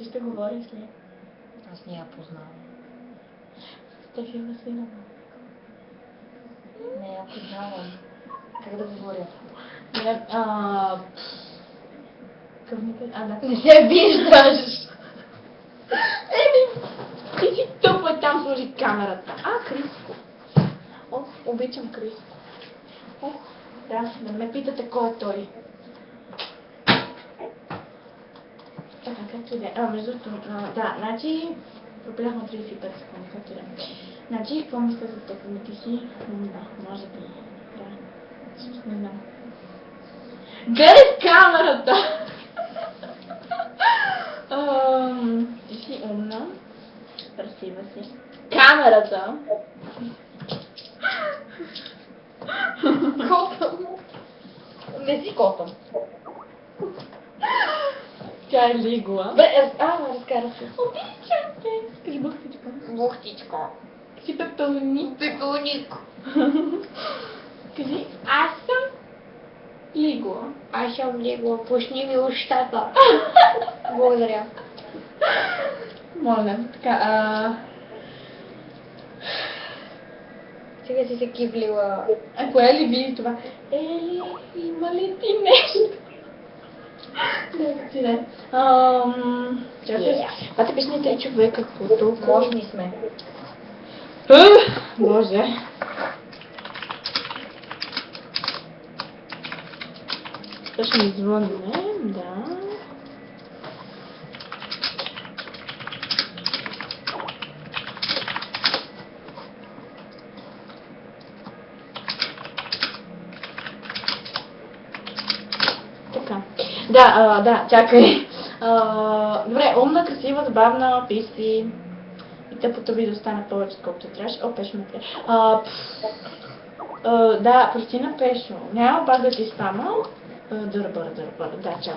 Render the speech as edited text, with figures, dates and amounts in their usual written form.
Ти ще говориш ли? Аз не я познавам. Стефи Василова. Не я познавам. Как да говоря? Къвника? Да. Не се виждаш! Ти си тъпо и там сложи камерата. Криско. Ох, обичам Криско. Ох, да ме питате кой е той. Така, както и да е. Между другото, да, значи... Пропиляхме 35 секунди, както и да е. Значи, какво мисля за тъпаните си? Да, може би. Да. Всъщност не знам. Гледай камерата! Ти си умна. Красива си. Камерата! Котъм. Не си котъм. Тя е лигла. Разкара се. Обичам те! Кажи бухтичка. Бухтичка. Си пепелник. Пепелник. Кажи, аз съм лигла. Аз съм легла. Пусни ми устата. Благодаря. Моля, така, Сега си се киплила. кое ли ви това? Ели, има ли ти нещо? Да, ти не. Това те песни 3 човека, каквото... Можни сме. Боже. Точно ми звънне, да. Така. Да, чакай. Добре, умна, красива, забавна, писи. И тъпото видео стана повече, колкото трябваше. Пешо ме пие. Да, прости на Пешо. Няма пак да ти спама. Дърбър. Да, чао.